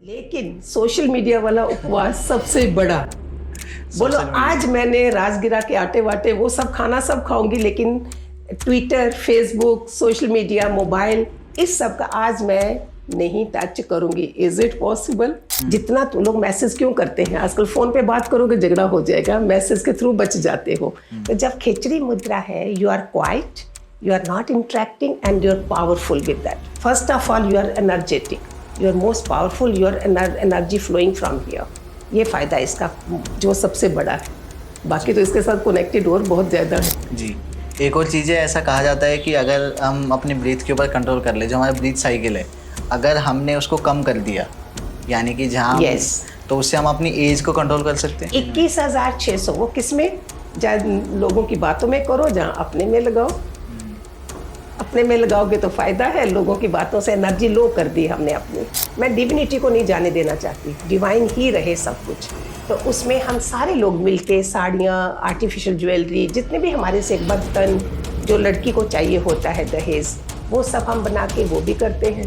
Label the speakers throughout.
Speaker 1: लेकिन social media वाला उपवास सबसे बड़ा। बोलो आज मैंने राजगिरा के आटे वाटे वो सब खाना सब खाऊंगी, लेकिन Twitter, Facebook, social media, mobile, इस सब का आज मैं नहीं टच करूंगी। Is it possible? जितना तुम लोग मैसेज क्यों करते हैं आजकल, फोन पे बात करोगे झगड़ा हो जाएगा, मैसेज के थ्रू बच जाते हो। तो जब खिचड़ी मुद्रा है, you are quiet, you are not interacting and you're powerful with that. First of all, you are energetic, you are most powerful, your energy flowing from here. ये फ़ायदा इसका जो सबसे बड़ा है। बाकी तो इसके साथ कनेक्टेड और बहुत ज़्यादा है।
Speaker 2: जी, एक और चीज़ है, ऐसा कहा जाता है कि अगर हम अपने ब्रीथ के ऊपर कंट्रोल कर ले, जो हमारा ब्रीथ साइकिल है, अगर हमने उसको कम कर दिया, यानी कि जहाँ
Speaker 1: yes.
Speaker 2: तो उससे हम अपनी एज को कंट्रोल कर सकते हैं।
Speaker 1: 21,600 वो किस में? जहाँ लोगों की बातों में करो, जहाँ अपने में लगाओ। अपने में लगाओगे तो फ़ायदा है। लोगों की बातों से एनर्जी लो कर दी हमने अपनी। मैं डिविनिटी को नहीं जाने देना चाहती, डिवाइन ही रहे सब कुछ। तो उसमें हम सारे लोग मिलके साड़ियाँ, आर्टिफिशियल ज्वेलरी, जितने भी हमारे से बर्तन जो लड़की को चाहिए होता है दहेज, वो सब हम बना के वो भी करते हैं।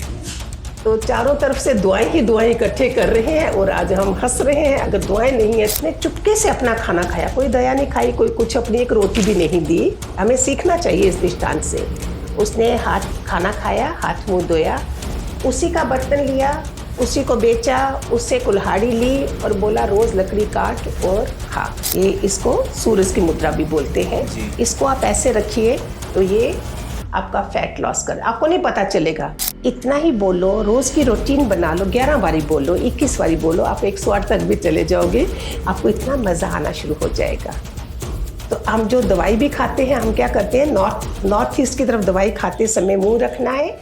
Speaker 1: तो चारों तरफ से दुआएं ही दुआएं इकट्ठे कर रहे हैं और आज हम हंस रहे हैं। अगर दुआएं नहीं है, इसने चुपके से अपना खाना खाया, कोई दया नहीं खाई, कोई कुछ, अपनी एक रोटी भी नहीं दी। हमें सीखना चाहिए इस दृष्टांत से। उसने हाथ खाना खाया, हाथ मुंह धोया, उसी का बर्तन लिया, उसी को बेचा, उससे कुल्हाड़ी ली और बोला रोज़ लकड़ी काट और खा। ये इसको सूरज की मुद्रा भी बोलते हैं। इसको आप ऐसे रखिए तो ये आपका फैट लॉस कर, आपको नहीं पता चलेगा। इतना ही बोलो, रोज़ की रूटीन बना लो, 11 बारी बोलो, 21 बारी बोलो, आप 108 तक भी चले जाओगे। आपको इतना मज़ा आना शुरू हो जाएगा। तो हम जो दवाई भी खाते हैं, हम क्या करते हैं, नॉर्थ ईस्ट की तरफ दवाई खाते समय मुंह रखना है।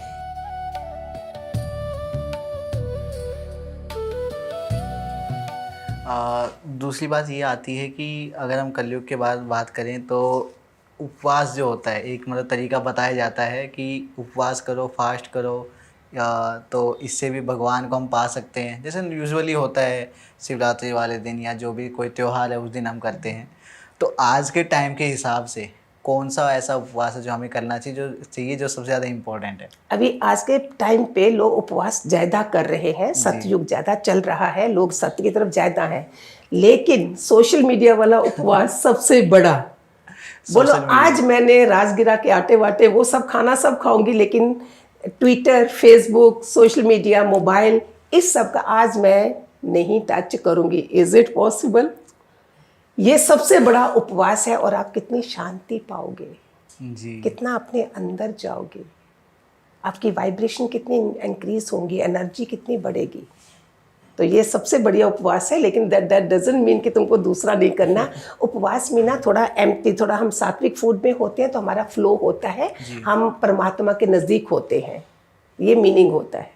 Speaker 2: दूसरी बात ये आती है कि अगर हम कलयुग के बाद बात करें तो उपवास जो होता है, एक मतलब तरीका बताया जाता है कि उपवास करो, फास्ट करो, या तो इससे भी भगवान को हम पा सकते हैं। जैसे यूजुअली होता है शिवरात्रि वाले दिन या जो भी कोई त्यौहार है उस दिन हम करते हैं। तो आज के टाइम के हिसाब से कौन सा ऐसा उपवास है जो हमें करना चाहिए जो सबसे ज़्यादा इम्पोर्टेंट है?
Speaker 1: अभी आज के टाइम पे लोग उपवास ज़्यादा कर रहे हैं, सतयुग ज़्यादा चल रहा है, लोग सत्य की तरफ ज़्यादा हैं। लेकिन सोशल मीडिया वाला उपवास सबसे बड़ा। बोलो आज मैंने राजगिरा के आटे वाटे वो सब खाना सब खाऊंगी, लेकिन Twitter, Facebook, social media, mobile, इस सब का आज मैं नहीं टच करूंगी। Is it possible? ये सबसे बड़ा उपवास है। और आप कितनी शांति पाओगे
Speaker 2: जी,
Speaker 1: कितना अपने अंदर जाओगे, आपकी वाइब्रेशन कितनी इंक्रीज होंगी, एनर्जी कितनी बढ़ेगी। तो ये सबसे बढ़िया उपवास है। लेकिन दैट डजंट मीन कि तुमको दूसरा नहीं करना। उपवास में ना थोड़ा एम्प्टी, थोड़ा हम सात्विक फूड में होते हैं तो हमारा फ्लो होता है, हम परमात्मा के नज़दीक होते हैं, ये मीनिंग होता है।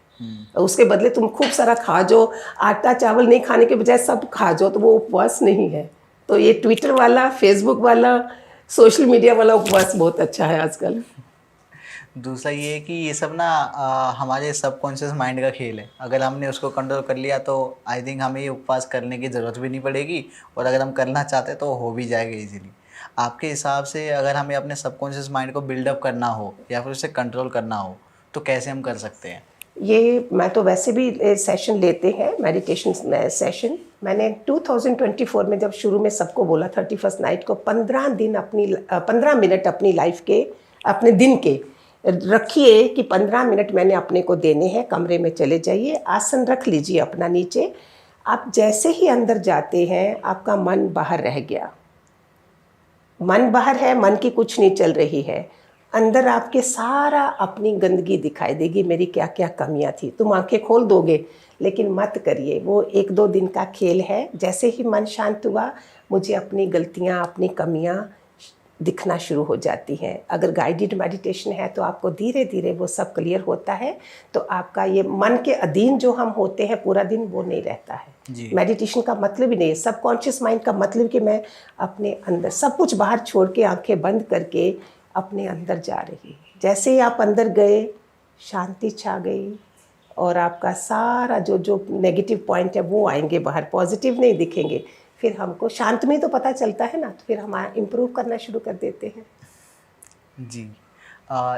Speaker 1: उसके बदले तुम खूब सारा खा जाओ, आटा चावल नहीं खाने के बजाय सब खा जाओ, तो वो उपवास नहीं है। तो ये ट्विटर वाला, फेसबुक वाला, सोशल मीडिया वाला उपवास बहुत अच्छा है आजकल।
Speaker 2: दूसरा ये है कि ये सब ना हमारे सबकॉन्शियस माइंड का खेल है। अगर हमने उसको कंट्रोल कर लिया तो आई थिंक हमें ये उपवास करने की ज़रूरत भी नहीं पड़ेगी, और अगर हम करना चाहते तो हो भी जाएगा इजीली। आपके हिसाब से अगर हमें अपने सबकॉन्शियस माइंड को बिल्डअप करना हो या फिर उसे कंट्रोल करना हो तो कैसे हम कर सकते हैं?
Speaker 1: ये मैं तो वैसे भी सेशन लेते हैं, मेडिटेशन सेशन। मैंने 2024 में जब शुरू में सबको बोला 31st नाइट को 15 मिनट अपनी लाइफ के, अपने दिन के रखिए कि 15 मिनट मैंने अपने को देने हैं। कमरे में चले जाइए, आसन रख लीजिए अपना नीचे। आप जैसे ही अंदर जाते हैं, आपका मन बाहर रह गया, मन बाहर है, मन की कुछ नहीं चल रही है। अंदर आपके सारा अपनी गंदगी दिखाई देगी, मेरी क्या क्या कमियां थी। तुम आंखें खोल दोगे, लेकिन मत करिए, वो 1-2 दिन का खेल है। जैसे ही मन शांत हुआ, मुझे अपनी गलतियां, अपनी कमियां दिखना शुरू हो जाती हैं। अगर गाइडेड मेडिटेशन है तो आपको धीरे धीरे वो सब क्लियर होता है। तो आपका ये मन के अधीन जो हम होते हैं पूरा दिन, वो नहीं रहता है। मेडिटेशन का मतलब ही नहीं है, सबकॉन्शियस माइंड का मतलब कि मैं अपने अंदर सब कुछ बाहर छोड़ के, आंखें बंद करके अपने अंदर जा रही। जैसे ही आप अंदर गए, शांति छा गई और आपका सारा जो नेगेटिव पॉइंट है वो आएंगे बाहर, पॉजिटिव नहीं दिखेंगे। फिर हमको शांत में तो पता चलता है ना, तो फिर हम इम्प्रूव करना शुरू कर देते हैं।
Speaker 2: जी,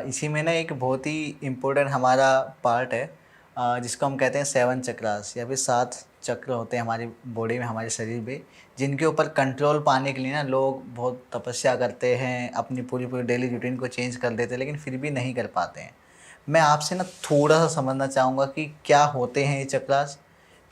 Speaker 2: इसी में ना एक बहुत ही इम्पोर्टेंट हमारा पार्ट है, जिसको हम कहते हैं 7 चक्रास या फिर 7 चक्र होते हैं हमारी बॉडी में, हमारे शरीर में, जिनके ऊपर कंट्रोल पाने के लिए ना लोग बहुत तपस्या करते हैं, अपनी पूरी पूरी डेली रूटीन को चेंज कर देते हैं, लेकिन फिर भी नहीं कर पाते हैं। मैं आपसे ना थोड़ा सा समझना चाहूँगा कि क्या होते हैं ये चक्रास,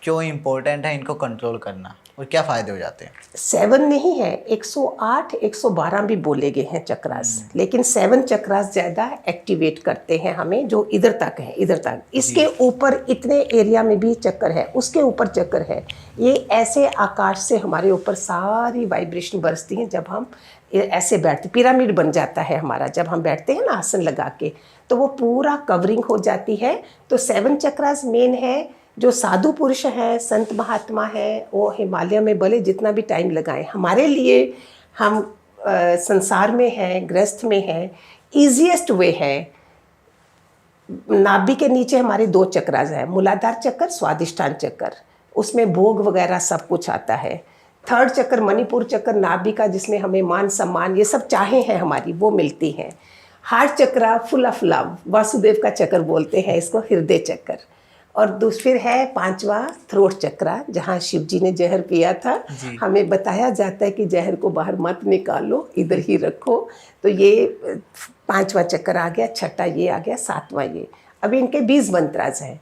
Speaker 2: क्यों इम्पोर्टेंट है इनको कंट्रोल करना और क्या फ़ायदे हो जाते हैं।
Speaker 1: 7 नहीं है, 108 112 भी बोले गए हैं चक्रास, लेकिन 7 चक्रास ज़्यादा एक्टिवेट करते हैं हमें, जो इधर तक है, इधर तक। इसके ऊपर इतने एरिया में भी चक्कर है, उसके ऊपर चक्कर है। ये ऐसे आकाश से हमारे ऊपर सारी वाइब्रेशन बरसती हैं जब हम ऐसे बैठते, पिरामिड बन जाता है हमारा जब हम बैठते हैं ना आसन लगा के, तो वो पूरा कवरिंग हो जाती है। तो 7 चक्रास मेन है। जो साधु पुरुष हैं, संत महात्मा हैं, वो हिमालय में भले जितना भी टाइम लगाएं, हमारे लिए हम संसार में हैं, गृहस्थ में हैं, ईजीएस्ट वे है। नाभि के नीचे हमारे 2 चक्रास हैं, मूलाधार चक्र, स्वादिष्ठान चक्र, उसमें भोग वगैरह सब कुछ आता है। 3rd चक्र मणिपुर चक्र नाभि का, जिसमें हमें मान सम्मान ये सब चाहे हैं हमारी, वो मिलती हैं। हार्ट चक्र फुल ऑफ लव, वासुदेव का चक्र बोलते हैं इसको, हृदय चक्र। और फिर है 5वां थ्रोट चक्र, जहाँ शिव जी ने जहर पिया था। हमें बताया जाता है कि जहर को बाहर मत निकालो, इधर ही रखो। तो ये 5वां चक्र आ गया, 6ठा ये आ गया, 7वां ये। अभी इनके 20 मंत्रास हैं।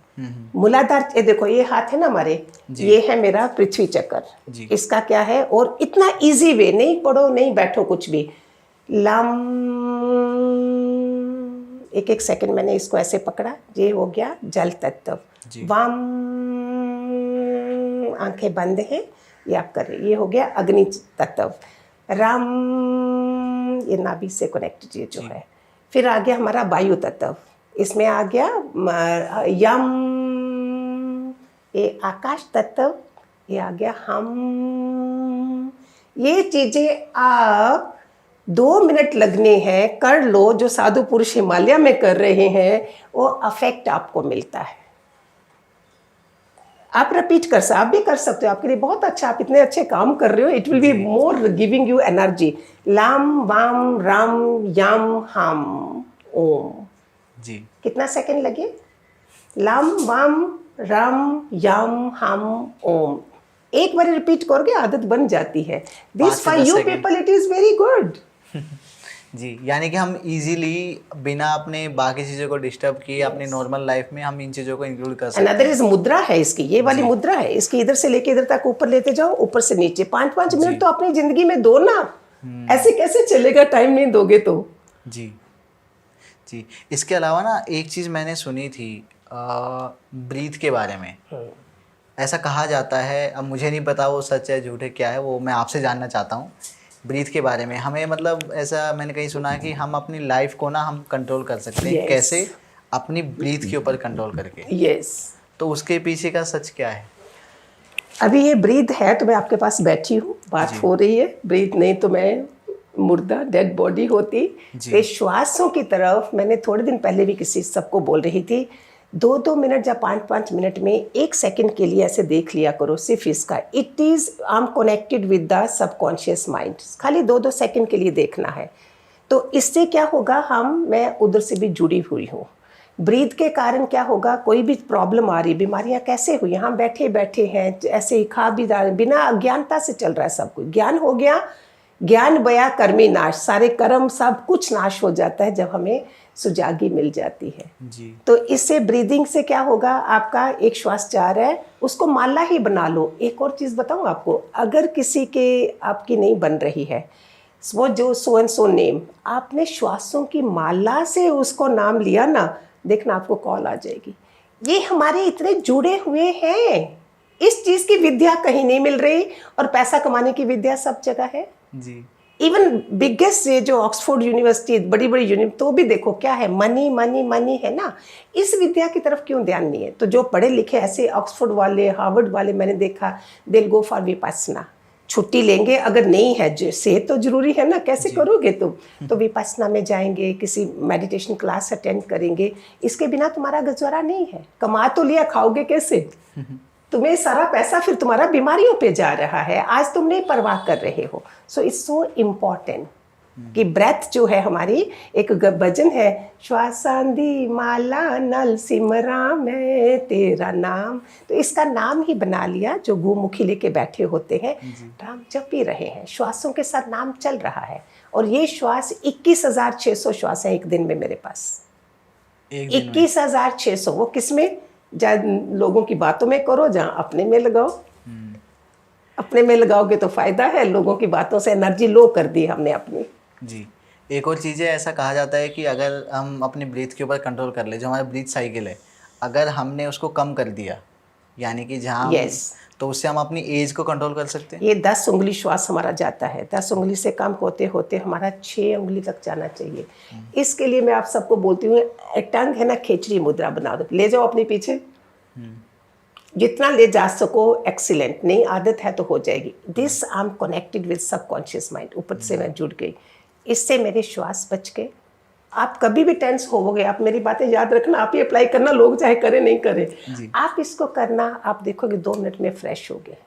Speaker 1: मूलाधार, ये देखो ये हाथ है ना हमारे, ये है मेरा पृथ्वी चक्र। इसका क्या है, और इतना इजी वे, नहीं पढ़ो नहीं बैठो कुछ भी, लम, एक सेकंड मैंने इसको ऐसे पकड़ा, ये हो गया जल तत्व। वाम, आंखें बंद हैं, ये आप करें, ये हो गया अग्नि तत्व। राम, ये नाभि से कनेक्टेड ये जो है। फिर आ गया हमारा वायु तत्व, इसमें आ गया यम, ये आकाश तत्व, ये आ गया हम। ये चीजें आप 2 मिनट लगने हैं, कर लो। जो साधु पुरुष हिमालय में कर रहे हैं, वो अफेक्ट आपको मिलता है। आप रिपीट आप भी कर सकते हो, आपके लिए बहुत अच्छा, आप इतने अच्छे काम कर रहे हो, it will be more giving you energy. लाम वाम राम याम हम ओम जी। कितना सेकंड लगे? लाम वाम राम याम हम ओम। एक बार रिपीट करोगे आदत बन जाती है। This for you people it is very good.
Speaker 2: जी, यानी कि हम इजीली बिना अपने बाकी चीज़ों को डिस्टर्ब किए अपनी नॉर्मल लाइफ में हम इन चीज़ों को इंक्लूड कर सकते हैं।
Speaker 1: अनदर इज मुद्रा है इसकी, ये वाली मुद्रा है इसकी, इधर से लेके इधर तक ऊपर लेते जाओ, ऊपर से नीचे 5-5 मिनट तो अपनी जिंदगी में दो ना। ऐसे कैसे चलेगा, टाइम नहीं दोगे तो।
Speaker 2: जी जी। इसके अलावा ना एक चीज़ मैंने सुनी थी ब्रीथ के बारे में। ऐसा कहा जाता है, अब मुझे नहीं पता वो सच है झूठ है क्या है, वो मैं आपसे जानना चाहता हूँ। ब्रीथ के बारे में हमें, मतलब ऐसा मैंने कहीं सुना है कि हम अपनी लाइफ को ना हम कंट्रोल कर सकते हैं। कैसे? अपनी ब्रीथ के ऊपर कंट्रोल करके। तो उसके पीछे का सच क्या है?
Speaker 1: अभी ये ब्रीथ है तो मैं आपके पास बैठी हूँ, बात हो रही है। ब्रीथ नहीं तो मैं मुर्दा, डेड बॉडी होती। ये श्वासों की तरफ मैंने थोड़े दिन पहले भी किसी सबको बोल रही थी, 2-2 मिनट या 5-5 मिनट में 1 सेकंड के लिए ऐसे देख लिया करो सिर्फ इसका। It is I am connected with the subconscious mind. खाली 2-2 सेकंड के लिए देखना है। तो इससे क्या होगा, मैं उधर से भी जुड़ी हुई हूँ। ब्रीथ के कारण क्या होगा, कोई भी प्रॉब्लम आ रही, बीमारियाँ कैसे हुई, हम बैठे बैठे हैं ऐसे ही खा भी रहे, बिना अज्ञानता से चल रहा है सब कुछ। ज्ञान हो गया, ज्ञान बया कर्मी नाश, सारे कर्म सब कुछ नाश हो जाता है जब हमें सुजागी मिल जाती है जी। तो इससे ब्रीदिंग से क्या होगा, आपका एक श्वास जा रहा है, उसको माला ही बना लो। एक और चीज़ बताऊँ आपको, अगर किसी के आपकी नहीं बन रही है, वो जो सो एंड सो नेम, आपने श्वासों की माला से उसको नाम लिया ना, देखना आपको कॉल आ जाएगी। ये हमारे इतने जुड़े हुए हैं, इस चीज़ की विद्या कहीं नहीं मिल रही, और पैसा कमाने की विद्या सब जगह है जी। इवन बिगेस्ट ये जो ऑक्सफोर्ड यूनिवर्सिटी, बड़ी बड़ी यूनिवर्सिटी, तो भी देखो क्या है, मनी मनी मनी है ना। इस विद्या की तरफ क्यों ध्यान नहीं है? तो जो पढ़े लिखे ऐसे ऑक्सफोर्ड वाले, हार्वर्ड वाले मैंने देखा, दिल गो फॉर विपस्सना। छुट्टी लेंगे, अगर नहीं है सेहत तो जरूरी है ना, कैसे करोगे तुम? तो विपस्सना में जाएंगे, किसी मेडिटेशन क्लास अटेंड करेंगे। इसके बिना तुम्हारा गुजारा नहीं है। कमा तो लिया, खाओगे कैसे? तुम्हें सारा पैसा फिर तुम्हारा बीमारियों पे जा रहा है, आज तुम नहीं परवाह कर रहे हो। सो इट्स सो इम्पॉर्टेंट कि ब्रेथ जो है हमारी, एक भजन है, श्वासांदी माला नल सिमरा मैं तेरा नाम, तो इसका नाम ही बना लिया। जो गोमुखी लेके बैठे होते हैं, नाम जप भी रहे हैं, श्वासों के साथ नाम चल रहा है। और ये श्वास 21,600 श्वास है एक दिन में मेरे पास। 21,600। वो किस में? जहाँ लोगों की बातों में करो, जहाँ अपने में लगाओ। अपने में लगाओगे तो फायदा है, लोगों की बातों से एनर्जी लो कर दी हमने अपनी।
Speaker 2: जी। एक और चीज़ है, ऐसा कहा जाता है कि अगर हम अपनी ब्रीथ के ऊपर कंट्रोल कर ले, जो हमारा ब्रीथ साइकिल है, अगर हमने उसको कम कर दिया, यानी कि जहाँ तो उससे हम अपनी एज को कंट्रोल कर सकते हैं।
Speaker 1: ये 10 उंगली श्वास हमारा जाता है, 10 उंगली से कम होते होते हमारा 6 उंगली तक जाना चाहिए। इसके लिए मैं आप सबको बोलती हूँ, एक टंग है ना, खेचरी मुद्रा बना दो, ले जाओ अपने पीछे, जितना ले जा सको एक्सीलेंट। नहीं आदत है तो हो जाएगी। This I am connected with subconscious mind, ऊपर से मैं जुड़ गई, इससे मेरे श्वास बच गए। आप कभी भी टेंस होवोगे, आप मेरी बातें याद रखना, आप ही अप्लाई करना, लोग चाहे करें नहीं करें, आप इसको करना, आप देखोगे 2 मिनट में फ्रेश हो गए।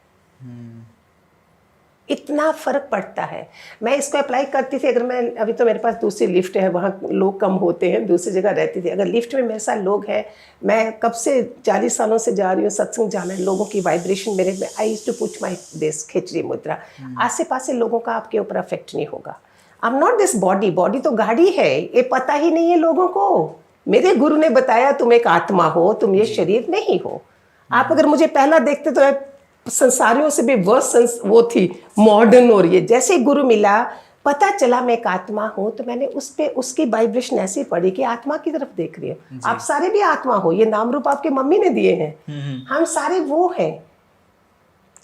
Speaker 1: इतना फर्क पड़ता है। मैं इसको अप्लाई करती थी, अगर मैं, अभी तो मेरे पास दूसरी लिफ्ट है, वहाँ लोग कम होते हैं, दूसरी जगह रहती थी, अगर लिफ्ट में मेरे साथ लोग हैं, मैं कब से 40 सालों से जा रही हूँ, सत्संग जाना है, लोगों की वाइब्रेशन मेरे में, I used to put my this खेचरी मुद्रा। आसे पासे लोगों का आपके ऊपर अफेक्ट नहीं होगा। I am not this body, body तो गाड़ी है, ये पता ही नहीं है लोगों को। मेरे गुरु ने बताया तुम एक आत्मा हो, तुम ये शरीर नहीं हो। आप अगर मुझे पहला देखते तो संसारियों से भी वर्स वो थी, मॉडर्न। और ये जैसे गुरु मिला, पता चला मैं एक आत्मा हूँ, तो मैंने उस पे उसकी वाइब्रेशन ऐसी पड़ी कि आत्मा की तरफ देख रही है। आप सारे भी आत्मा हो, ये नाम रूप आपके मम्मी ने दिए हैं, हम सारे वो हैं।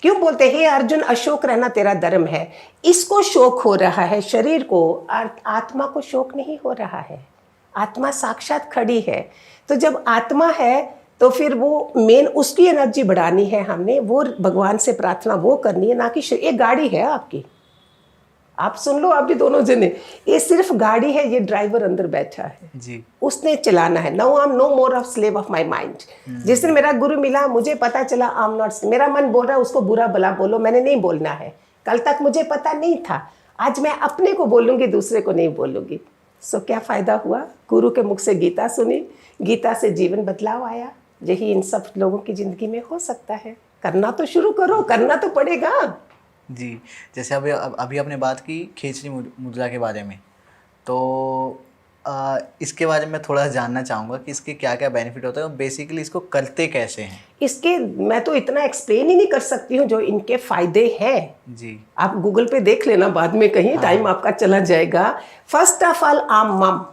Speaker 1: क्यों बोलते हैं अर्जुन, अशोक रहना तेरा धर्म है। इसको शोक हो रहा है शरीर को, आत्मा को शोक नहीं हो रहा है। आत्मा साक्षात खड़ी है। तो जब आत्मा है तो फिर वो मेन उसकी एनर्जी बढ़ानी है हमने, वो भगवान से प्रार्थना वो करनी है, ना कि ये गाड़ी है आपकी। आप सुन लो, आप भी दोनों जने, ये सिर्फ गाड़ी है, ये ड्राइवर अंदर बैठा है जी, उसने चलाना है। Now I am no more of slave of my mind. जिस दिन मेरा गुरु मिला, मुझे पता चला आई एम नॉट, मेरा मन बोल रहा है उसको बुरा भला बोलो, मैंने नहीं बोलना है। कल तक मुझे पता नहीं था, आज मैं अपने को बोलूंगी, दूसरे को नहीं बोलूंगी। सो क्या फायदा हुआ? गुरु के मुख से गीता सुनी, गीता से जीवन बदलाव आया। यही इन सब लोगों की जिंदगी में हो सकता है। करना तो शुरू करो, करना तो पड़ेगा
Speaker 2: जी। जैसे अभी आपने बात की खेचरी मुद्रा के बारे में, तो इसके बारे में थोड़ा जानना चाहूँगा कि इसके क्या क्या बेनिफिट होता है और बेसिकली इसको करते कैसे हैं।
Speaker 1: इसके मैं तो इतना एक्सप्लेन ही नहीं कर सकती हूँ जो इनके फायदे हैं जी। आप गूगल पे देख लेना बाद में कहीं, टाइम आपका चला जाएगा। फर्स्ट ऑफ ऑल आम मम,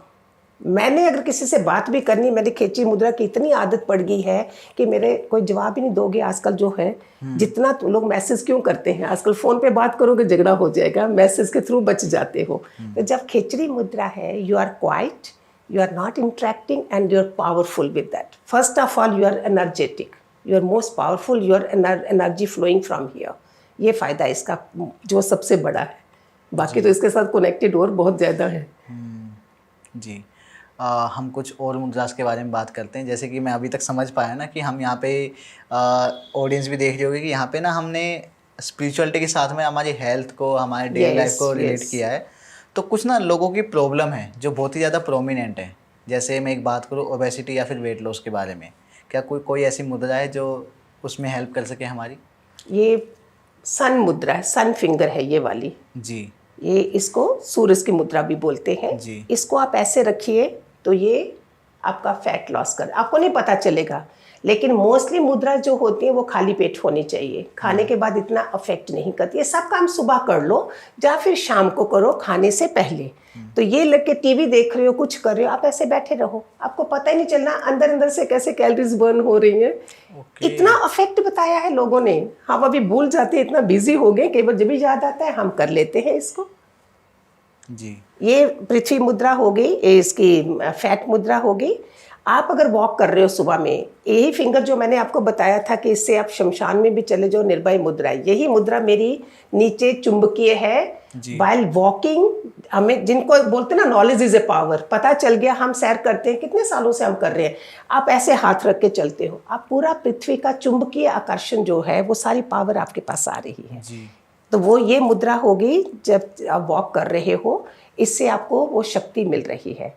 Speaker 1: मैंने अगर किसी से बात भी करनी, मेरी खेचरी मुद्रा की इतनी आदत पड़ गई है कि मेरे कोई जवाब ही नहीं दोगे आजकल जो है। जितना तो लोग मैसेज क्यों करते हैं आजकल, फ़ोन पे बात करोगे झगड़ा हो जाएगा, मैसेज के थ्रू बच जाते हो। तो जब खेचरी मुद्रा है, you are quiet, you are not interacting and you are powerful with that. First of all you are energetic, you are most powerful, you are energy flowing from here. ये फ़ायदा इसका जो सबसे बड़ा है। बाकी तो इसके साथ कनेक्टेड और बहुत ज़्यादा है
Speaker 2: जी। हम कुछ और मुद्रास के बारे में बात करते हैं। जैसे कि मैं अभी तक समझ पाया ना कि हम यहाँ पे ऑडियंस भी देख रही होगी कि यहाँ पे ना हमने स्पिरिचुअलिटी के साथ में हमारी हेल्थ को, हमारे डेली लाइफ को रिलेट किया है। तो कुछ ना लोगों की प्रॉब्लम है जो बहुत ही ज़्यादा प्रोमिनेंट है। जैसे मैं एक बात करूँ ओबेसिटी या फिर वेट लॉस के बारे में, क्या कोई ऐसी मुद्रा है जो उसमें हेल्प कर सके हमारी?
Speaker 1: ये सन मुद्रा है, सन फिंगर है ये वाली जी। ये इसको सूरज की मुद्रा भी बोलते हैं जी। इसको आप ऐसे रखिए तो ये आपका फैट लॉस कर, आपको नहीं पता चलेगा। लेकिन मोस्टली मुद्रा जो होती है वो खाली पेट होनी चाहिए, खाने के बाद इतना अफेक्ट नहीं करती। ये सब काम सुबह कर लो या फिर शाम को करो खाने से पहले। तो ये लग के टीवी देख रहे हो, कुछ कर रहे हो, आप ऐसे बैठे रहो, आपको पता ही नहीं चलना अंदर अंदर से कैसे कैलोरीज बर्न हो रही हैं। इतना अफेक्ट बताया है लोगों ने, हम अभी भूल जाते हैं, इतना बिजी हो गए, केवल जब भी याद आता है हम कर लेते हैं इसको जी। ये पृथ्वी मुद्रा हो गई, इसकी फैट मुद्रा हो गई। आप अगर वॉक कर रहे हो सुबह में, यही फिंगर जो मैंने आपको बताया था कि इससे आप शमशान में भी चले जाओ, निर्भय मुद्रा, यही मुद्रा मेरी नीचे चुंबकीय है। वाइल वॉकिंग, हमें जिनको बोलते हैं ना नॉलेज इज ए पावर, पता चल गया, हम सैर करते हैं, कितने सालों से हम कर रहे हैं। आप ऐसे हाथ रख के चलते हो, आप पूरा पृथ्वी का चुंबकीय आकर्षण जो है वो सारी पावर आपके पास आ रही है जी। तो वो ये मुद्रा होगी जब आप वॉक कर रहे हो। इससे आपको वो शक्ति मिल रही है।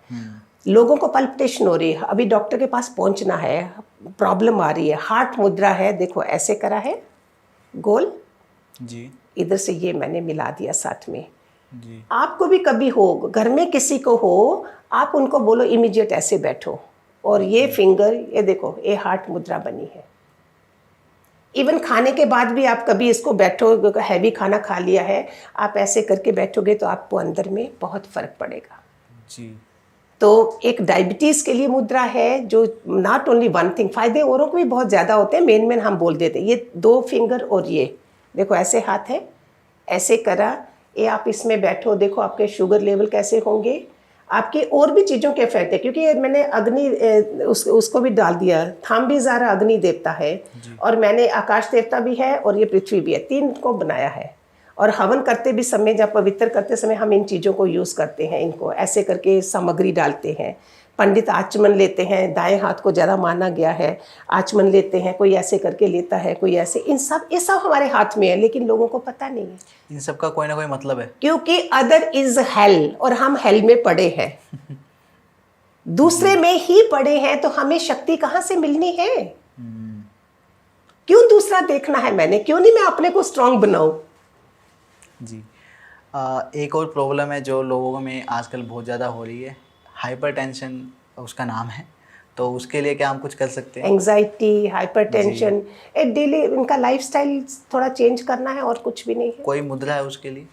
Speaker 1: लोगों को पल्पिटेशन हो रही है, अभी डॉक्टर के पास पहुंचना है, प्रॉब्लम आ रही है, हार्ट मुद्रा है, देखो ऐसे करा है गोल
Speaker 2: जी
Speaker 1: इधर से, ये मैंने मिला दिया साथ में।
Speaker 2: जी।
Speaker 1: आपको भी कभी हो, घर में किसी को हो, आप उनको बोलो इमीडिएट ऐसे बैठो, और ये फिंगर, ये देखो ये हार्ट मुद्रा बनी है। इवन खाने के बाद भी आप कभी इसको बैठो, हैवी खाना खा लिया है, आप ऐसे करके बैठोगे तो आपको अंदर में बहुत फर्क पड़ेगा।
Speaker 2: जी।
Speaker 1: तो एक डायबिटीज़ के लिए मुद्रा है जो नॉट ओनली वन थिंग, फायदे औरों को भी बहुत ज़्यादा होते हैं, मेन हम बोल देते हैं। ये 2 फिंगर और ये देखो ऐसे हाथ है, ऐसे करा, ये आप इसमें बैठो, देखो आपके शुगर लेवल कैसे होंगे, आपके और भी चीज़ों के इफेक्ट है, क्योंकि ये मैंने अग्नि उसको भी डाल दिया, थाम भी ज़ारा अग्नि देवता है, और मैंने आकाश देवता भी है और ये पृथ्वी भी है, 3 को बनाया है। और हवन करते भी समय, जब पवित्र करते समय हम इन चीज़ों को यूज़ करते हैं, इनको ऐसे करके सामग्री डालते हैं। पंडित आचमन लेते हैं, दाएं हाथ को ज़्यादा माना गया है, आचमन लेते हैं, कोई ऐसे करके लेता है, कोई ऐसे, ये सब हमारे हाथ में है, लेकिन लोगों को पता नहीं है।
Speaker 2: इन सब का कोई ना कोई मतलब है,
Speaker 1: क्योंकि अदर इज हेल, और हम हेल में पड़े हैं, दूसरे में ही पड़े हैं, तो हमें शक्ति कहाँ से मिलनी है? क्यों दूसरा देखना है मैंने, क्यों नहीं मैं अपने को स्ट्रांग बनाऊं?
Speaker 2: जी। एक और प्रॉब्लम है जो लोगों में आजकल बहुत ज़्यादा हो रही है, हाइपरटेंशन उसका नाम है, तो उसके लिए क्या हम कुछ कर सकते हैं?
Speaker 1: एंग्जाइटी, हाइपरटेंशन, एक डेली इनका लाइफस्टाइल थोड़ा चेंज करना है, और कुछ भी नहीं है।
Speaker 2: कोई मुद्रा है उसके लिए?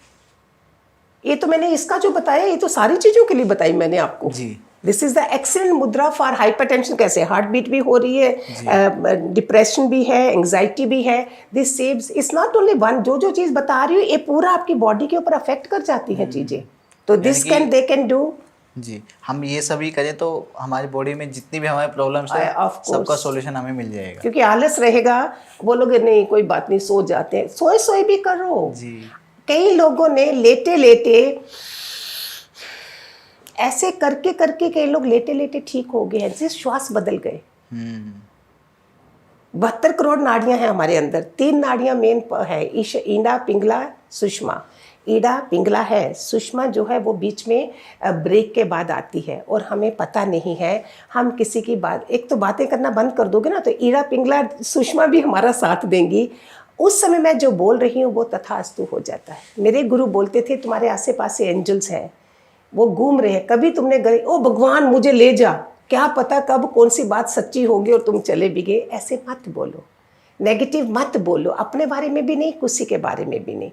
Speaker 1: ये तो मैंने इसका जो बताया, ये तो सारी चीज़ों के लिए बताई मैंने आपको
Speaker 2: जी।
Speaker 1: दिस इज द एक्सीलेंट मुद्रा फॉर हाइपरटेंशन। कैसे हार्ट बीट भी हो रही है, डिप्रेशन भी है, एंग्जाइटी भी है, this saves, it's not only one, जो चीज़ बता रही हूँ ये पूरा आपकी बॉडी के ऊपर अफेक्ट कर जाती है चीज़ें, तो this can they can do.
Speaker 2: जी, हम ये सभी करें तो हमारी बॉडी में जितनी भी हमारे प्रॉब्लम्स है सबका सॉल्यूशन हमें मिल जाएगा।
Speaker 1: क्योंकि आलस रहेगा, बोलोगे नहीं कोई बात नहीं, सो जाते हैं, सोए भी करो।
Speaker 2: जी।
Speaker 1: कई लोगों ने लेटे लेटे ऐसे करके करके कई लोग लेटे लेटे ठीक हो गए हैं, जिस श्वास बदल गए। 72 करोड़ नाड़ियां हैं हमारे अंदर, 3 नाड़ियां मेन है, ईड़ा, पिंगला, सुषमा। ईड़ा पिंगला है, सुषमा जो है वो बीच में ब्रेक के बाद आती है, और हमें पता नहीं है। हम किसी की बात, एक तो बातें करना बंद कर दोगे ना, तो ईड़ा पिंगला सुषमा भी हमारा साथ देंगी। उस समय मैं जो बोल रही हूँ वो तथास्तु हो जाता है। मेरे गुरु बोलते थे तुम्हारे आसे पास से एंजल्स हैं, वो घूम रहे हैं, कभी तुमने गए ओ भगवान मुझे ले जा, क्या पता कब कौन सी बात सच्ची होगी और तुम चले भी गए। ऐसे मत बोलो, नेगेटिव मत बोलो, अपने बारे में भी नहीं, किसी के बारे में भी नहीं।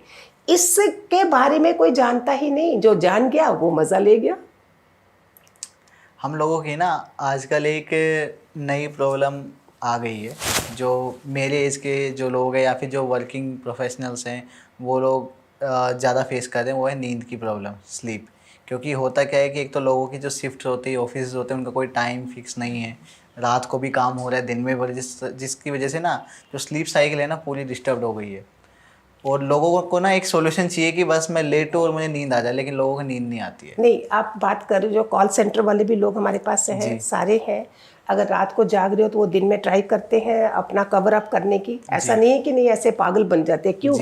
Speaker 1: इसके बारे में कोई जानता ही नहीं, जो जान गया वो मज़ा ले गया।
Speaker 2: हम लोगों की ना आजकल एक नई प्रॉब्लम आ गई है, जो मेरे एज के जो लोग हैं या फिर जो वर्किंग प्रोफेशनल्स हैं वो लोग ज़्यादा फेस कर रहे हैं, वो है नींद की प्रॉब्लम, स्लीप। क्योंकि होता क्या है कि एक तो लोगों की जो शिफ्ट होती है, ऑफिस होते हैं, उनका कोई टाइम फिक्स नहीं है, रात को भी काम हो रहा है, दिन में भी, जिसकी वजह से ना जो स्लीप साइकिल है ना पूरी डिस्टर्ब हो गई है। और लोगों को ना एक सॉल्यूशन चाहिए कि बस मैं लेटूं और मुझे नींद आ जाए, लेकिन लोगों को नींद नहीं आती है।
Speaker 1: नहीं, आप बात कर जो कॉल सेंटर वाले भी लोग हमारे पास हैं, सारे हैं, अगर रात को जाग रहे हो तो वो दिन में ट्राई करते हैं अपना कवर अप करने की। ऐसा नहीं है कि नहीं ऐसे पागल बन जाते, क्यों?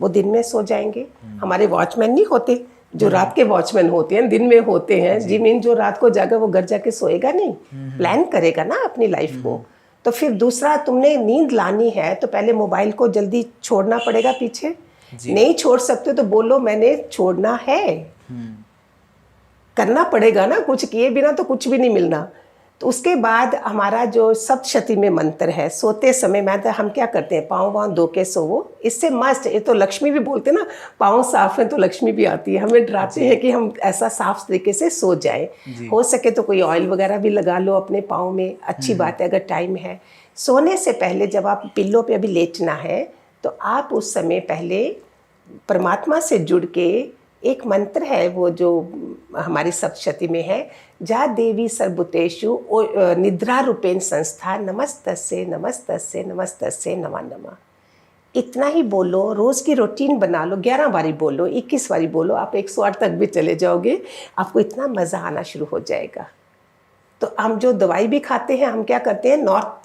Speaker 1: वो दिन में सो जाएंगे। हमारे वॉचमैन नहीं होते जो रात के वॉचमैन होते हैं, दिन में होते हैं। जिमीन जो रात को जागा वो घर जाके सोएगा नहीं, प्लान करेगा ना अपनी लाइफ को। तो फिर दूसरा, तुमने नींद लानी है तो पहले मोबाइल को जल्दी छोड़ना पड़ेगा पीछे। नहीं छोड़ सकते तो बोलो मैंने छोड़ना है, करना पड़ेगा ना, कुछ किए बिना तो कुछ भी नहीं मिलना। तो उसके बाद हमारा जो सप्तशती में मंत्र है, सोते समय मैं तो हम क्या करते हैं, पाँव वाँव धो के सोवो, इससे मस्त। ये तो लक्ष्मी भी बोलते ना, पाँव साफ है तो लक्ष्मी भी आती है। हमें डराते हैं कि हम ऐसा साफ तरीके से सो जाए। हो सके तो कोई ऑयल वगैरह भी लगा लो अपने पाँव में, अच्छी बात है अगर टाइम है। सोने से पहले जब आप पिल्लो पे अभी लेटना है तो आप उस समय पहले परमात्मा से जुड़ के एक मंत्र है वो जो हमारी सप्तशती में है, जा देवी सर्वभूतेषु निद्रा रूपेण संस्था नमस्तस्ये नमस्तस्ये नमस्तस्ये नमः नमः। इतना ही बोलो, रोज़ की रूटीन बना लो, 11 बारी बोलो, 21 बारी बोलो, आप 108 तक भी चले जाओगे। आपको इतना मज़ा आना शुरू हो जाएगा। तो हम जो दवाई भी खाते हैं, हम क्या करते हैं,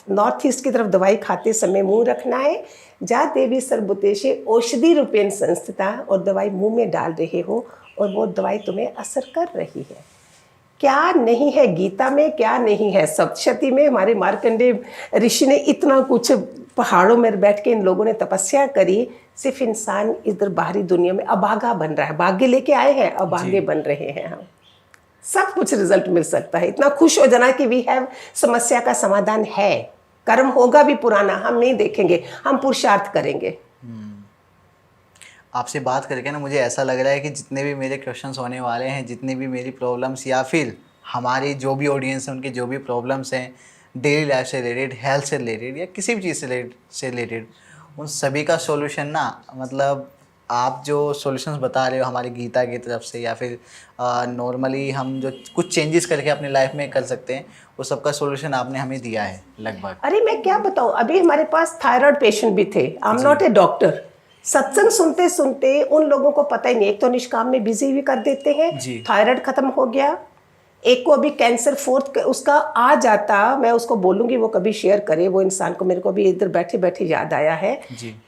Speaker 1: नॉर्थ ईस्ट की तरफ दवाई खाते समय मुंह रखना है, जा देवी सर्वभूतेषु औषधि रूपेण संस्थिता, और दवाई मुंह में डाल रहे हो और वो दवाई तुम्हें असर कर रही है। क्या नहीं है गीता में, क्या नहीं है सप्तशती में। हमारे मार्कंडेय ऋषि ने इतना कुछ, पहाड़ों में बैठ के इन लोगों ने तपस्या करी। सिर्फ इंसान इधर बाहरी दुनिया में अभागा बन रहा है। भाग्य लेके आए हैं, अभागे बन रहे हैं हम। सब कुछ रिजल्ट मिल सकता है। इतना खुश हो जाना कि वी हैव, समस्या का समाधान है। कर्म होगा भी पुराना, हम नहीं देखेंगे, हम पुरुषार्थ करेंगे।
Speaker 2: आपसे बात करके ना मुझे ऐसा लग रहा है कि जितने भी मेरे क्वेश्चंस होने वाले हैं, जितनी भी मेरी प्रॉब्लम्स या फिर हमारी जो भी ऑडियंस है उनकी जो भी प्रॉब्लम्स हैं डेली लाइफ से रिलेटेड, हेल्थ से रिलेटेड या किसी भी चीज़ से रिलेटेड, उन सभी का सॉल्यूशन ना, मतलब आप जो सॉल्यूशंस बता रहे हो हमारी गीता की तरफ से या फिर नॉर्मली हम जो कुछ चेंजेस करके अपनी लाइफ में कर सकते हैं, वो सबका सॉल्यूशन आपने हमें दिया है लगभग।
Speaker 1: अरे मैं क्या बताऊं, अभी हमारे पास थायराइड पेशेंट भी थे। I am not a doctor. सत्संग सुनते सुनते उन लोगों को पता ही नहीं, एक तो निष्काम में बिजी भी कर देते हैं, थायराइड खत्म हो गया। एक को अभी कैंसर फोर्थ उसका आ जाता, मैं उसको बोलूंगी वो कभी शेयर करे वो इंसान को। मेरे को भी इधर बैठे बैठे याद आया है।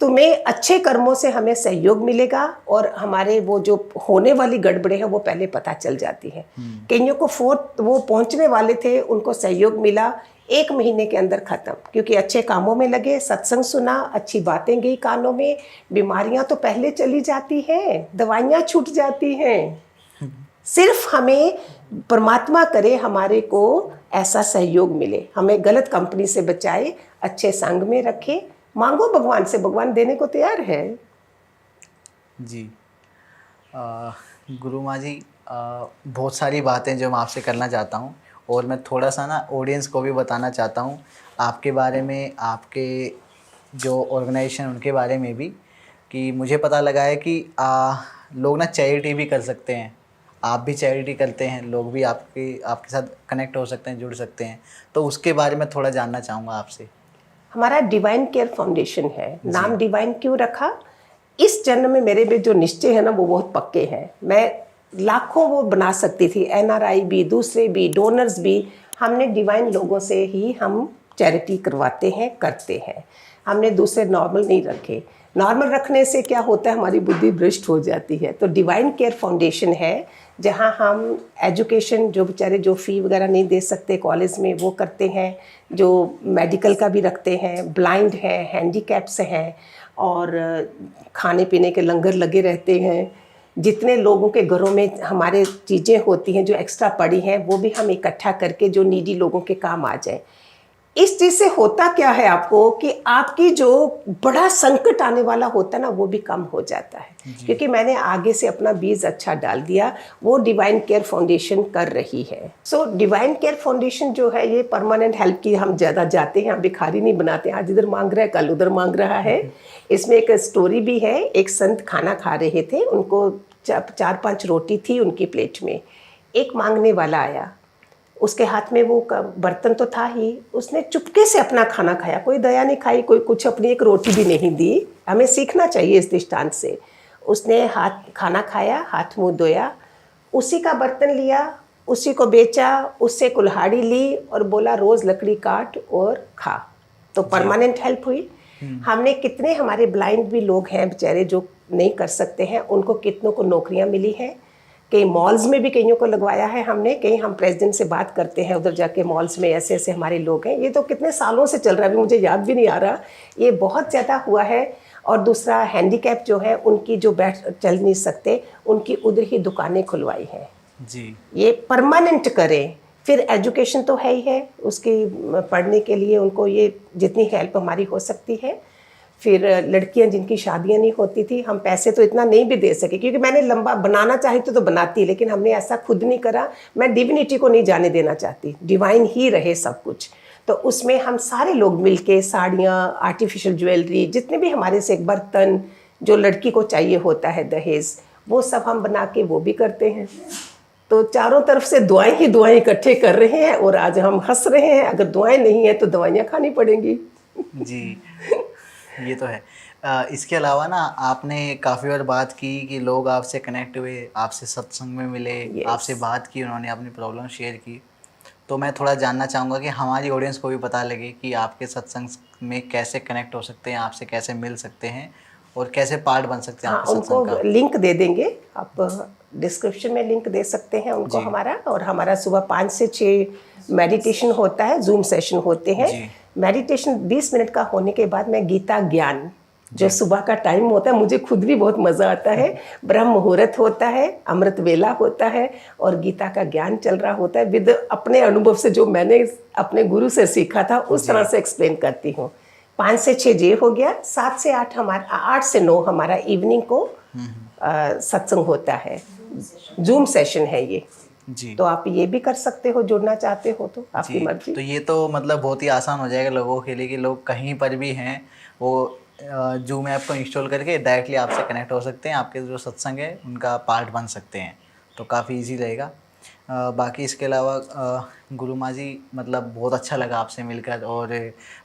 Speaker 1: तुम्हें अच्छे कर्मों से हमें सहयोग मिलेगा और हमारे वो जो होने वाली गड़बड़े हैं वो पहले पता चल जाती है। कईयों को फोर्थ वो पहुंचने वाले थे, उनको सहयोग मिला 1 महीने के अंदर खत्म, क्योंकि अच्छे कामों में लगे, सत्संग सुना, अच्छी बातें गई कानों में। बीमारियां तो पहले चली जाती हैं, दवाइयां छूट जाती हैं। सिर्फ हमें परमात्मा करे हमारे को ऐसा सहयोग मिले, हमें गलत कंपनी से बचाए, अच्छे संग में रखे। मांगो भगवान से, भगवान देने को तैयार है।
Speaker 2: जी गुरु माँ जी, बहुत सारी बातें जो मैं आपसे करना चाहता हूँ और मैं थोड़ा सा ना ऑडियंस को भी बताना चाहता हूँ आपके बारे में, आपके जो ऑर्गेनाइजेशन उनके बारे में भी, कि मुझे पता लगा है कि लोग ना चैरिटी भी कर सकते हैं। आप भी चैरिटी करते हैं, लोग भी आपके साथ कनेक्ट हो सकते हैं, जुड़ सकते हैं, तो उसके बारे में थोड़ा जानना चाहूँगा आपसे।
Speaker 1: हमारा डिवाइन केयर फाउंडेशन है। नाम डिवाइन क्यों रखा? इस जन्म में मेरे में जो निश्चय है ना वो बहुत पक्के हैं। मैं लाखों वो बना सकती थी, एनआरआई भी, दूसरे भी, डोनर्स भी। हमने डिवाइन लोगों से ही हम चैरिटी करवाते हैं, करते हैं। हमने दूसरे नॉर्मल नहीं रखे। नॉर्मल रखने से क्या होता है, हमारी बुद्धि भ्रष्ट हो जाती है। तो डिवाइन केयर फाउंडेशन है जहाँ हम एजुकेशन, जो बेचारे जो फ़ी वगैरह नहीं दे सकते कॉलेज में, वो करते हैं। जो मेडिकल का भी रखते हैं, ब्लाइंड है, हैंडीकैप्स हैं, और खाने पीने के लंगर लगे रहते हैं। जितने लोगों के घरों में हमारे चीज़ें होती हैं जो एक्स्ट्रा पड़ी हैं, वो भी हम इकट्ठा करके जो नीडी लोगों के काम आ जाए। इस चीज़ से होता क्या है आपको कि आपकी जो बड़ा संकट आने वाला होता है ना वो भी कम हो जाता है, क्योंकि मैंने आगे से अपना बीज अच्छा डाल दिया। वो डिवाइन केयर फाउंडेशन कर रही है। सो डिवाइन केयर फाउंडेशन जो है ये परमानेंट हेल्प की, हम ज़्यादा जाते हैं, हम भिखारी नहीं बनाते, आज इधर मांग रहा है कल उधर मांग रहा है। इसमें एक स्टोरी भी है। एक संत खाना खा रहे थे, उनको 4-5 रोटी थी उनकी प्लेट में। एक मांगने वाला आया, उसके हाथ में वो बर्तन तो था ही, उसने चुपके से अपना खाना खाया। कोई दया नहीं खाई, कोई कुछ, अपनी एक रोटी भी नहीं दी। हमें सीखना चाहिए इस दृष्टांत से। उसने खाना खाया, हाथ मुंह धोया, उसी का बर्तन लिया, उसी को बेचा, उससे कुल्हाड़ी ली और बोला रोज़ लकड़ी काट और खा। तो परमानेंट हेल्प हुई। हमने कितने, हमारे ब्लाइंड भी लोग हैं बेचारे जो नहीं कर सकते हैं, उनको कितनों को नौकरियां मिली हैं। कई मॉल्स में भी कईयों को लगवाया है हमने। कहीं हम प्रेसिडेंट से बात करते हैं, उधर जाके मॉल्स में ऐसे ऐसे हमारे लोग हैं। ये तो कितने सालों से चल रहा है, अभी मुझे याद भी नहीं आ रहा। ये बहुत ज़्यादा हुआ है। और दूसरा हैंडीकैप जो है, उनकी जो बैठ चल नहीं सकते, उनकी उधर ही दुकानें खुलवाई हैं जी। ये परमानेंट करें। फिर एजुकेशन तो है ही है, उसकी पढ़ने के लिए उनको ये जितनी हेल्प हमारी हो सकती है। फिर लड़कियां जिनकी शादियां नहीं होती थी, हम पैसे तो इतना नहीं भी दे सके, क्योंकि मैंने लंबा बनाना चाहती तो बनाती, लेकिन हमने ऐसा खुद नहीं करा। मैं डिविनिटी को नहीं जाने देना चाहती, डिवाइन ही रहे सब कुछ। तो उसमें हम सारे लोग मिलके साड़ियाँ, आर्टिफिशियल ज्वेलरी, जितने भी हमारे से बर्तन जो लड़की को चाहिए होता है दहेज, वो सब हम बना के वो भी करते हैं। तो चारों तरफ से दुआएं ही दुआएं इकट्ठे कर रहे हैं और आज हम हंस रहे हैं। अगर दुआएं नहीं है तो दवाइयाँ खानी पड़ेंगी
Speaker 2: जी। ये तो है। इसके अलावा ना आपने काफ़ी बार बात की कि लोग आपसे कनेक्ट हुए, आपसे सत्संग में मिले, आपसे बात की, उन्होंने अपनी प्रॉब्लम शेयर की। तो मैं थोड़ा जानना चाहूँगा कि हमारी ऑडियंस को भी पता लगे कि आपके सत्संग में कैसे कनेक्ट हो सकते हैं, आपसे कैसे मिल सकते हैं, और कैसे पार्ट बन सकते हैं
Speaker 1: हाँ,
Speaker 2: आपके
Speaker 1: उनको
Speaker 2: सत्संग का?
Speaker 1: लिंक दे देंगे, आप डिस्क्रिप्शन में लिंक दे सकते हैं उनको
Speaker 2: जी।
Speaker 1: हमारा। और हमारा सुबह 5 से 6 मेडिटेशन होता है, जूम सेशन होते हैं।
Speaker 2: जी।
Speaker 1: मेडिटेशन 20 मिनट का होने के बाद मैं गीता ज्ञान, जो
Speaker 2: जी।
Speaker 1: सुबह का टाइम होता है, मुझे खुद भी बहुत मज़ा आता है। ब्रह्म मुहूर्त होता है, अमृत वेला होता है, और गीता का ज्ञान चल रहा होता है विद अपने अनुभव से, जो मैंने अपने गुरु से सीखा था उस तरह से एक्सप्लेन करती हूँ। 5 से 6 ये हो गया, 7 से 8 हमारा, 8 से 9 हमारा इवनिंग को सत्संग होता है, जूम सेशन है ये।
Speaker 2: जी।
Speaker 1: तो आप ये भी कर सकते हो, जुड़ना चाहते हो तो आपकी
Speaker 2: जी,
Speaker 1: मर्जी।
Speaker 2: तो ये तो मतलब बहुत ही आसान हो जाएगा लोगों के लिए कि लोग कहीं पर भी हैं वो जूम ऐप को इंस्टॉल करके डायरेक्टली आपसे कनेक्ट हो सकते हैं, आपके जो सत्संग है उनका पार्ट बन सकते हैं, तो काफ़ी इजी रहेगा। बाकी इसके अलावा गुरु माँ जी, मतलब बहुत अच्छा लगा आपसे मिलकर, और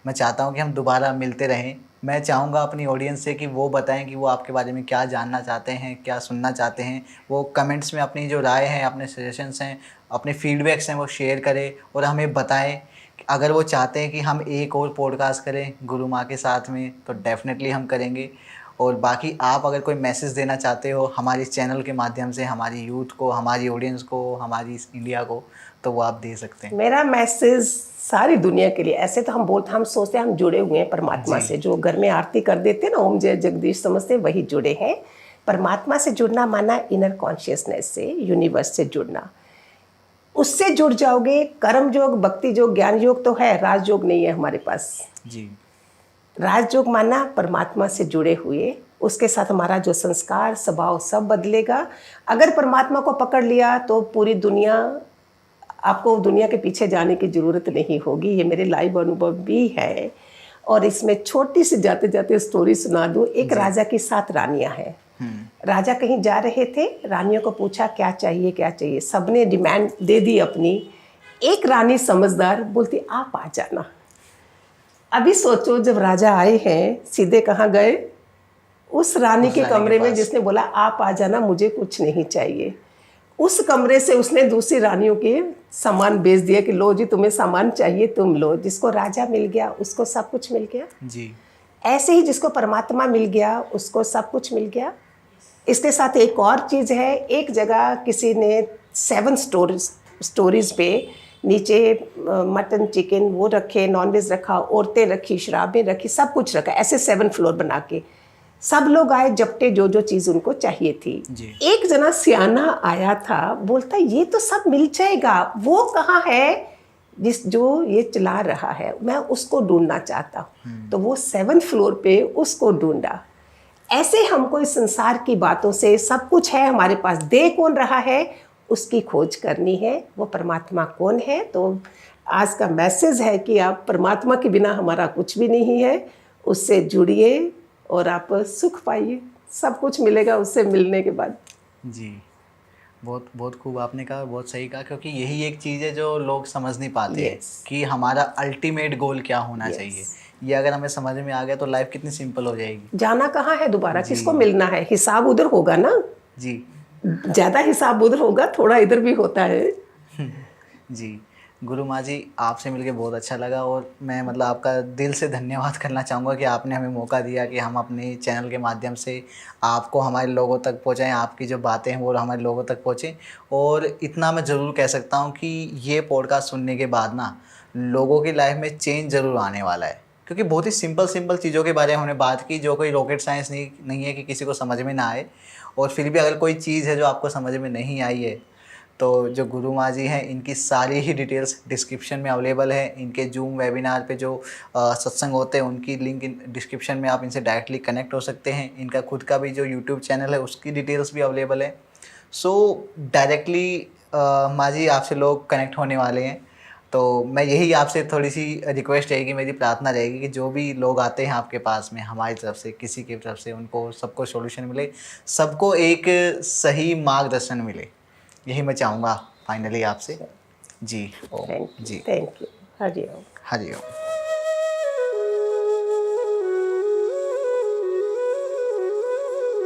Speaker 2: मैं चाहता हूँ कि हम दोबारा मिलते रहें। मैं चाहूँगा अपनी ऑडियंस से कि वो बताएं कि वो आपके बारे में क्या जानना चाहते हैं, क्या सुनना चाहते हैं। वो कमेंट्स में अपनी जो राय है, अपने सजेशंस हैं, अपने फीडबैक्स हैं, वो शेयर करें और हमें बताएं। अगर वो चाहते हैं कि हम एक और पॉडकास्ट करें गुरु माँ के साथ में, तो डेफ़िनेटली हम करेंगे। और बाकी आप अगर कोई मैसेज देना चाहते हो हमारे इस चैनल के माध्यम से, हमारी यूथ को, हमारी ऑडियंस को, हमारी इस इंडिया को, तो वो आप दे सकते हैं।
Speaker 1: मेरा मैसेज सारी दुनिया के लिए, ऐसे तो हम सोचते हैं हम जुड़े हुए हैं परमात्मा
Speaker 2: जी।
Speaker 1: से, जो घर में आरती कर देते हैं ना, ओम जय जगदीश समझते वही जुड़े हैं। परमात्मा से जुड़ना माना इनर कॉन्शियसनेस से, यूनिवर्स से जुड़ना। उससे जुड़ जाओगे। कर्म योग, भक्ति योग, ज्ञान योग तो है, राजयोग नहीं है हमारे पास।
Speaker 2: जी।
Speaker 1: राजयोग माना परमात्मा से जुड़े हुए, उसके साथ हमारा जो संस्कार स्वभाव सब बदलेगा। अगर परमात्मा को पकड़ लिया तो पूरी दुनिया, आपको दुनिया के पीछे जाने की ज़रूरत नहीं होगी। ये मेरे लाइव अनुभव भी है। और इसमें छोटी सी जाते जाते स्टोरी सुना दूँ। एक राजा की 7 रानियां हैं। राजा कहीं जा रहे थे, रानियों को पूछा क्या चाहिए क्या चाहिए, सबने डिमांड दे दी अपनी। एक रानी समझदार बोलती आप आ जाना। अभी सोचो, जब राजा आए हैं सीधे कहाँ गए, उस रानी के कमरे में जिसने बोला आप आ जाना, मुझे कुछ नहीं चाहिए। उस कमरे से उसने दूसरी रानियों के सामान बेच दिया कि लो जी, तुम्हें सामान चाहिए तुम लो। जिसको राजा मिल गया उसको सब कुछ मिल गया।
Speaker 2: जी।
Speaker 1: ऐसे ही जिसको परमात्मा मिल गया उसको सब कुछ मिल गया। इसके साथ एक और चीज़ है, एक जगह किसी ने 7 स्टोरीज पे नीचे मटन चिकन वो रखे, नॉनवेज रखा, औरतें रखी, शराबें रखी, सब कुछ रखा, ऐसे 7 फ्लोर बना के। सब लोग आए, जपटे जो जो चीज़ उनको चाहिए थी। एक जना सियाना आया था, बोलता ये तो सब मिल जाएगा, वो कहाँ है जो ये चला रहा है, मैं उसको ढूंढना चाहता हूँ। तो वो 7th फ्लोर पे उसको ढूंढा। ऐसे हमको इस संसार की बातों से, सब कुछ है हमारे पास, दे कौन रहा है उसकी खोज करनी है। वो परमात्मा कौन है। तो आज का मैसेज है कि आप परमात्मा के बिना हमारा कुछ भी नहीं है, उससे जुड़िए और आप सुख पाइए। सब कुछ मिलेगा उससे मिलने के बाद।
Speaker 2: जी, बहुत बहुत खूब आपने कहा, बहुत सही कहा, क्योंकि यही एक चीज़ है जो लोग समझ नहीं पाते हैं कि हमारा अल्टीमेट गोल क्या होना चाहिए। ये अगर हमें समझ में आ गया तो लाइफ कितनी सिंपल हो जाएगी।
Speaker 1: जाना कहाँ है दोबारा, किसको मिलना है, हिसाब उधर होगा ना।
Speaker 2: जी।
Speaker 1: ज़्यादा हिसाब उधर होगा, थोड़ा इधर भी होता है।
Speaker 2: जी, गुरु माँ जी, आपसे मिलके बहुत अच्छा लगा, और मैं मतलब आपका दिल से धन्यवाद करना चाहूँगा कि आपने हमें मौका दिया कि हम अपने चैनल के माध्यम से आपको हमारे लोगों तक पहुँचाएँ, आपकी जो बातें हैं वो हमारे लोगों तक पहुँचें। और इतना मैं ज़रूर कह सकता हूँ कि ये पॉडकास्ट सुनने के बाद ना लोगों की लाइफ में चेंज ज़रूर आने वाला है, क्योंकि बहुत ही सिंपल चीज़ों के बारे में हमने बात की, जो कोई रॉकेट साइंस नहीं है कि किसी को समझ में ना आए। और फिर भी अगर कोई चीज़ है जो आपको समझ में नहीं आई है, तो जो गुरु माँ जी हैं इनकी सारी ही डिटेल्स डिस्क्रिप्शन में अवेलेबल है। इनके जूम वेबिनार पे जो सत्संग होते हैं उनकी लिंक डिस्क्रिप्शन में, आप इनसे डायरेक्टली कनेक्ट हो सकते हैं। इनका खुद का भी जो यूट्यूब चैनल है उसकी डिटेल्स भी अवेलेबल है। सो डायरेक्टली माँ जी आपसे लोग कनेक्ट होने वाले हैं। तो मैं यही आपसे थोड़ी सी रिक्वेस्ट रहेगी, मेरी प्रार्थना रहेगी कि जो भी लोग आते हैं आपके पास में, हमारी तरफ से, किसी की तरफ से, उनको सबको सॉल्यूशन मिले, सबको एक सही मार्गदर्शन मिले, यही मैं चाहूँगा फाइनली आपसे। जी ओम। जी
Speaker 1: थैंक यू। हरिओम।
Speaker 2: हरिओम।